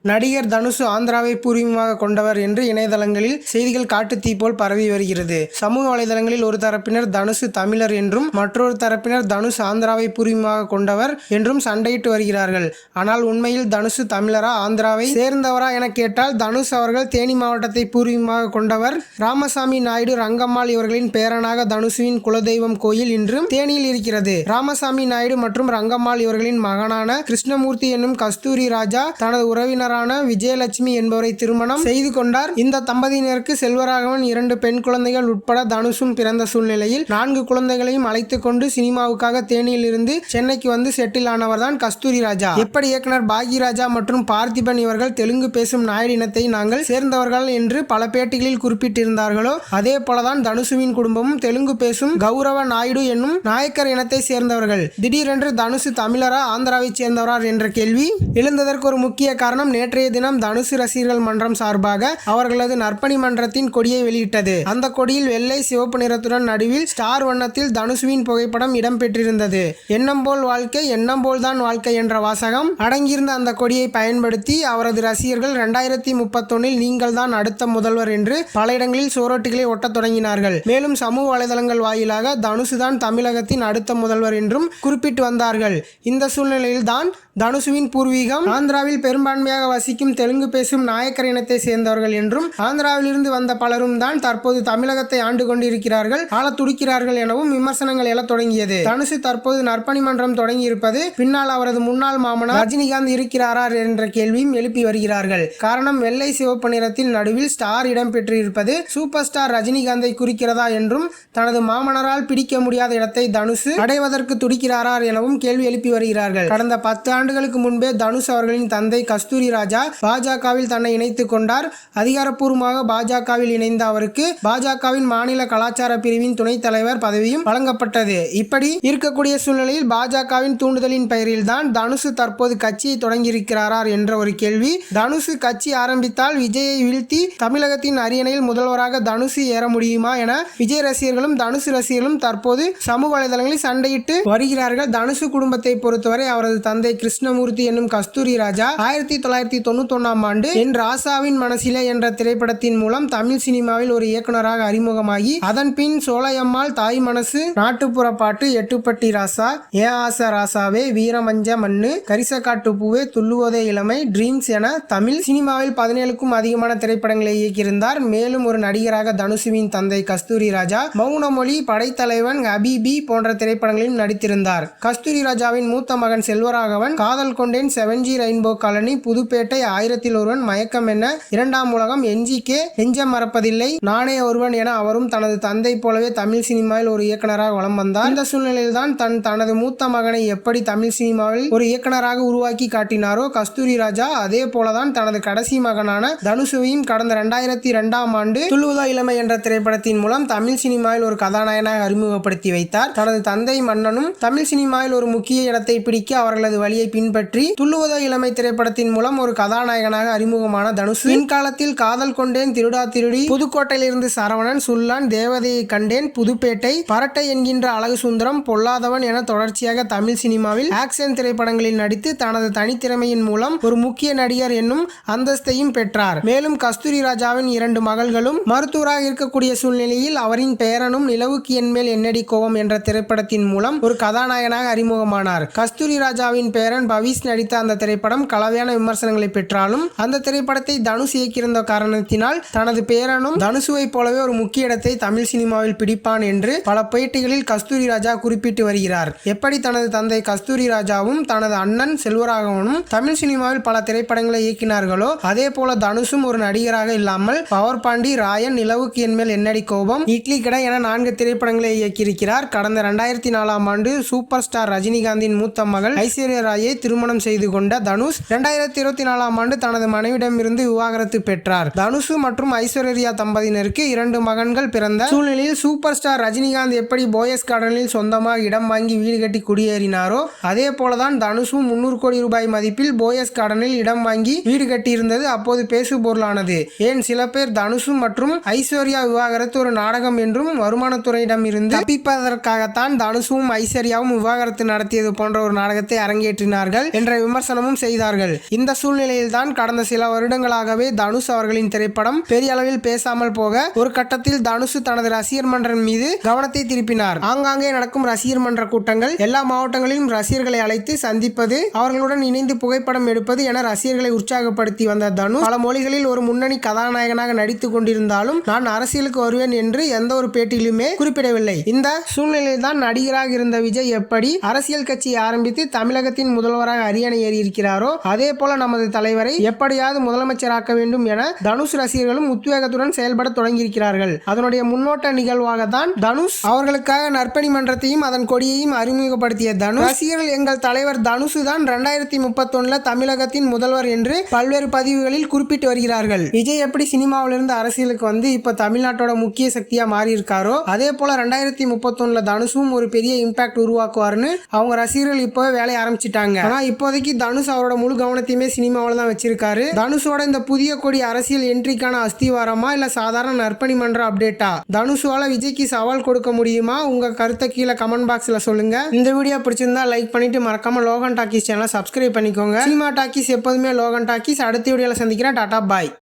நடிகர் தனுஷ் ஆந்திராவை பூர்வீகமாக கொண்டவர் என்று இணையதளங்களில் செய்திகள் காட்டுத்தீ போல் பரவி வருகிறது. சமூக வலைதளங்களில் ஒரு தரப்பினர் தனுஷ் தமிழர் என்றும் மற்றொரு தரப்பினர் தனுஷ் ஆந்திராவை பூர்வீகமாக கொண்டவர் என்றும் சண்டையிட்டு வருகிறார்கள். ஆனால் உண்மையில் தனுஷ் தமிழரா ஆந்திராவை சேர்ந்தவரா என கேட்டால் தனுஷ் அவர்கள் தேனி மாவட்டத்தை பூர்வீகமாக கொண்டவர். ராமசாமி நாயுடு ரங்கம்மாள் இவர்களின் பேரனாக தனுஷுவின் குலதெய்வம் கோயில் இன்றும் தேனியில் இருக்கிறது. ராமசாமி நாயுடு மற்றும் ரங்கம்மாள் இவர்களின் மகனான கிருஷ்ணமூர்த்தி என்னும் கஸ்தூரி ராஜா தனது உறவினர் விஜயலட்சுமி என்பவரை திருமணம் செய்து கொண்டார். இந்த தம்பதியினருக்கு செல்வராகவன் 2 பெண் குழந்தைகள் உட்பட தனுஷும் பிறந்த சூழ்நிலையில் 4 குழந்தைகளையும் அழைத்துக் கொண்டு சினிமாவுக்காக தேனியில் இருந்து சென்னைக்கு வந்து செட்டில் ஆனவர் தான் கஸ்தூரி ராஜா. எப்படி இயக்குனர் பாக்யராஜா மற்றும் பார்த்திபன் இவர்கள் தெலுங்கு பேசும் நாயுடு இனத்தை நாங்கள் சேர்ந்தவர்கள் என்று பல பேட்டிகளில் குறிப்பிட்டிருந்தார்களோ அதே போலதான் தனுஷுவின் குடும்பமும் தெலுங்கு பேசும் கௌரவ நாயுடு என்னும் நாயக்கர் இனத்தை சேர்ந்தவர்கள். திடீரென்று தனுஷ் தமிழரா ஆந்திராவை சேர்ந்தவரா என்ற கேள்வி எழுந்ததற்கு ஒரு முக்கிய காரணம் நேற்றைய தினம் தனுஷ் ரசிகர்கள் மன்றம் சார்பாக அவர்களது நற்பணி மன்றத்தின் கொடியை வெளியிட்டது. அந்த கொடியில் வெள்ளை சிவப்பு நிறத்துடன் நடுவில் ஸ்டார் வண்ணத்தில் தனுஷுவின் புகைப்படம் இடம்பெற்றிருந்தது. எண்ணம் போல் வாழ்க்கை எண்ணம் போல் தான் வாழ்க்கை என்ற வாசகம் அடங்கியிருந்த அந்த கொடியை பயன்படுத்தி அவரது ரசிகர்கள் 2031 நீங்கள் தான் அடுத்த முதல்வர் என்று பல இடங்களில் சுவரொட்டிகளை ஒட்டத் தொடங்கினார்கள். மேலும் சமூக வலைதளங்கள் வாயிலாக தனுஷ் தான் தமிழகத்தின் அடுத்த முதல்வர் என்றும் குறிப்பிட்டு வந்தார்கள். இந்த சூழ்நிலையில் தான் தனுஷுவின் பூர்வீகம் ஆந்திராவில் பெரும்பான்மையாக வசிக்கும் தெலுங்கு பேசும் நாயக்கர் இனத்தை சேர்ந்தவர்கள் என்றும் ஆந்திராவிலிருந்து வந்த பலரும் தான் தற்போது தமிழகத்தை ஆண்டு கொண்டிருக்கிறார்கள், ஆள துடிக்கிறார்கள் எனவும் விமர்சனங்கள் எழத் தொடங்கியது. தனுஷ் தற்போது நற்பணி மன்றம் தொடங்கியிருப்பது பின்னால் அவரது முன்னாள் மாமனார் ரஜினிகாந்த் இருக்கிறாரா என்ற கேள்வியும் எழுப்பி வருகிறார்கள். காரணம் வெள்ளை சிவப்பு நிறத்தில் நடுவில் ஸ்டார் இடம்பெற்றிருப்பது சூப்பர் ஸ்டார் ரஜினிகாந்தை குறிக்கிறதா என்றும் தனது மாமனரால் பிடிக்க முடியாத இடத்தை தனுஷ் அடைவதற்கு துடிக்கிறாரா எனவும் கேள்வி எழுப்பி வருகிறார்கள். கடந்த 10 ஆண்டுகளுக்கு முன்பே தனுஷ் அவர்களின் தந்தை கஸ்தூரி ராஜா பாஜகவில் தன்னை இணைத்துக் கொண்டார். அதிகாரப்பூர்வமாக பாஜகவில் இணைந்த அவருக்கு பாஜகவின் மாநில கலாச்சார பிரிவின் துணைத் தலைவர் பதவியும் வழங்கப்பட்டது. இப்படி இருக்கக்கூடிய சூழ்நிலையில் பாஜகவின் தூண்டுதலின் பெயரில் தான் தனுஷ் தற்போது கட்சியை தொடங்கியிருக்கிறாரா என்ற ஒரு கேள்வி. தனுஷ் கட்சி ஆரம்பித்தால் விஜயை வீழ்த்தி தமிழகத்தின் அரியணையில் முதல்வராக தனுஷ் ஏற முடியுமா என விஜய் ரசிகர்களும் தனுஷ் ரசிகர்களும் தற்போது சமூக வலைதளங்களில் சண்டையிட்டு வருகிறார்கள். தனுஷ் குடும்பத்தை பொறுத்தவரை அவரது தந்தை கிருஷ்ணமூர்த்தி என்னும் கஸ்தூரி ராஜா 1991 ஆண்டு என் ராசாவின் மனசிலே என்ற திரைப்படத்தின் மூலம் தமிழ் சினிமாவில் ஒரு இயக்குனராக அறிமுகமாகி அதன் பின் சோலையம்மாள், தாய் மனசு, நாட்டுப்புற பாட்டு, எட்டுப்பட்டி ராசா, ஏ ஆச ராசாவே, வீரமஞ்ச மண்ணு, கரிசக்காட்டு பூவே, துள்ளுவதே இளமை, ட்ரீம்ஸ் என தமிழ் சினிமாவில் 17க்கும் அதிகமான திரைப்படங்களை இயக்கியிருந்தார். மேலும் ஒரு நடிகராக தனுஷுவின் தந்தை கஸ்தூரி ராஜா மௌனமொழி, படைத்தலைவன், ஹபீபி போன்ற திரைப்படங்களிலும் நடித்திருந்தார். கஸ்தூரி ராஜாவின் மூத்த மகன் செல்வராகவன் காதல் கொண்டேன், 7G ரெயின்போ காலனி, புதுப்பேட்டை, 1000ல் ஒருவன், மயக்கம் என்ன, 2ஆம் உலகம், NGK, நெஞ்சம் மறப்பதில்லை, நானே ஒருவன் என அவரும் தனது தந்தை போலவே தமிழ் சினிமாவில் ஒரு இயக்குனராக வலம் வந்தார். இந்த சூழ்நிலையில் தான் தனது மூத்த மகனை எப்படி தமிழ் சினிமாவில் ஒரு இயக்குனராக உருவாக்கி காட்டினாரோ கஸ்தூரி ராஜா அதே போலதான் தனது கடைசி மகனான தனுஷுவையும் கடந்த 2002ஆம் ஆண்டு துள்ளுவதா இளமை என்ற திரைப்படத்தின் மூலம் தமிழ் சினிமாவில் ஒரு கதாநாயகனாக அறிமுகப்படுத்தி வைத்தார். தனது தந்தை மன்னனும் தமிழ் சினிமாவில் ஒரு முக்கிய இடத்தை பிடிக்க அவர்களது வழியை பின்பற்றி துள்ளுவதா இளமை திரைப்படத்தின் மூலம் ஒரு கதாநாயகனாக அறிமுகமான தனுஷ் பின்காலத்தில் காதல் கொண்டேன், திருடா திருடி, புதுக்கோட்டையிலிருந்து சரவணன், சுல்லான், தேவதையை கண்டேன், புதுப்பேட்டை, பரட்டை என்கின்ற அழகு சுந்தரம், பொல்லாதவன் என தொடர்ச்சியாக தமிழ் சினிமாவில் ஆக்ஷன் திரைப்படங்களில் நடித்து தனது தனித்திறமையின் மூலம் ஒரு முக்கிய நடிகர் என்னும் அந்தஸ்தையும் பெற்றார். மேலும் கஸ்தூரி ராஜாவின் 2 மகள்களும் மருத்துவராக இருக்கக்கூடிய சூழ்நிலையில் அவரின் பேரனும் நிலவுக்கு என்மேல் என்னடி கோவம் என்ற திரைப்படத்தின் மூலம் ஒரு கதாநாயகனாக அறிமுகமானார். கஸ்தூரி ராஜாவின் பேரன் பவிஷ் நடித்த அந்த திரைப்படம் கலவையான விமர்சனங்களை பெற்றாலும் அந்த திரைப்படத்தை தனுஷ் இயக்கியிருந்த காரணத்தினால் தனது பேரனும் தனுஷுவை போலவே ஒரு முக்கிய இடத்தை தமிழ் சினிமாவில் பிடிப்பான் என்று பல பேட்டிகளில் கஸ்தூரி ராஜா குறிப்பிட்டு வருகிறார். எப்படி தனது தந்தை கஸ்தூரி ராஜாவும் தனது அண்ணன் செல்வராகவனும் தமிழ் சினிமாவில் பல திரைப்படங்களை இயக்கினார்களோ அதே போல தனுஷும் ஒரு நடிகராக இல்லாமல் பவர் பாண்டி, ராயன், நிலவுக்கு என்மேல் என்னடி கோபம், இட்லி கடை என 4 திரைப்படங்களை இயக்கியிருக்கிறார். கடந்த 2004ஆம் ஆண்டு சூப்பர் ஸ்டார் ரஜினிகாந்தின் மூத்த மகள் ஐஸ்வர்யா ராயை திருமணம் செய்து கொண்ட தனுஷ் 2024ஆம் ஆண்டு தனது மனைவிடமிருந்து விவாகரத்து பெற்றார். தனுஷ் மற்றும் ஐஸ்வர்யா தம்பதியினருக்கு 2 மகன்கள் பிறந்த சூழ்நிலையில் சூப்பர் ஸ்டார் ரஜினிகாந்த் எப்படி போயஸ் கார்டனில் சொந்தமாக இடம் வாங்கி வீடு கட்டி குடியேறினாரோ அதே போலதான் தனுஷும் 300 கோடி ரூபாய் மதிப்பில் போயஸ் கார்டனில் இடம் வாங்கி வீடு கட்டியிருந்தது அப்போது பேசு பொருளானது. ஏன் சில பேர் தனுஷ் மற்றும் ஐஸ்வர்யா விவாகரத்து ஒரு நாடகம் என்றும் வருமானத்துறையிடம் இருந்து தப்பிப்பதற்காகத்தான் தனுஷும் ஐஸ்வர்யாவும் விவாகரத்து நடத்தியது போன்ற ஒரு நாடகத்தை அரங்கேற்றினார்கள் என்ற விமர்சனமும் செய்தார்கள். இந்த சூழ்நிலையில் தான் கடந்த சில வருடங்களாகவே தனுஷ் அவர்களின் திரைப்படம் பெரிய அளவில் பேசாமல் போக ஒரு கட்டத்தில் தனுஷ் தனது ரசிகர் மன்றம் மீது கவனத்தை திருப்பினார். ஆங்காங்கே நடக்கும் ரசிகர் மன்ற கூட்டங்கள், எல்லா மாவட்டங்களிலும் ரசிகர்களை அழைத்து சந்திப்பது, அவர்களுடன் இணைந்து புகைப்படம் எடுப்பது என ரசிகர்களை உற்சாகப்படுத்தி வந்த தனுஷ் பல மொழிகளில் ஒரு முன்னணி கதாநாயகனாக நடித்துக் கொண்டிருந்தாலும் நான் அரசியலுக்கு வருவேன் என்று எந்த ஒரு பேட்டியிலுமே குறிப்பிடவில்லை. இந்த சூழ்நிலையில் தான் நடிகராக இருந்த விஜய் எப்படி அரசியல் கட்சியை ஆரம்பித்து தமிழகத்தின் முதல்வராக அரியணை ஏறி இருக்கிறாரோ அதே போல நமது தலைவரை எப்படியாவது முதலமைச்சராக்க வேண்டும் என தனுஷ் ரசிகர்களும் உத்வேகத்துடன் செயல்பட தொடங்கியிருக்கிறார்கள். அதனுடைய முன்னோட்ட நிகழ்வாக தான் தனுஷ் அவர்களுக்காக நற்பணி மன்றத்தையும் அதன் கொடியையும் அறிமுகப்படுத்திய தனுஷ் ரசிகர்கள் எங்கள் தலைவர் தனுஷ் தான் 2031 தமிழகத்தின் முதல்வர் என்று பல்வேறு பதிவுகளில் குறிப்பிட்டு வருகிறார்கள். விஜய் எப்படி சினிமாவிலிருந்து அரசியலுக்கு வந்து இப்ப தமிழ்நாட்டோட முக்கிய சக்தியா மாறி இருக்காரோ அதே போல 2031 தனுஷும் ஒரு பெரிய இம்பாக்ட் உருவாக்குவார்னு அவங்க ரசிகர்கள் இப்பவே வேலையை ஆரம்பிச்சிட்டாங்க. ஆனா இப்போதைக்கு தனுஷ் அவரோட முழு கவனத்தையுமே சினிமாவில தான் வச்சிருக்காரு. தனுஷோட இந்த புதிய கொடி அரசியல் என்ட்ரிக்கான அஸ்திவாரமா இல்ல சாதாரண நற்பணி மன்ற அப்டேட்டா? தனுஷால விஜய்க்கு சவால் கொடுக்க முடியுமா? உங்க கருத்தை கீழே கமெண்ட் பாக்ஸ்ல சொல்லுங்க. இந்த வீடியோ பிடிச்சிருந்தா லைக் பண்ணிட்டு மறக்காம லோகன் டாக்கீஸ் சேனலை சப்ஸ்கிரைப் பண்ணிக்கோங்க. சினிமா டாக்கீஸ் எப்போதுமே லோகன் டாக்கீஸ். அடுத்த வீடியோல சந்திக்கிறேன். டாடா பாய்.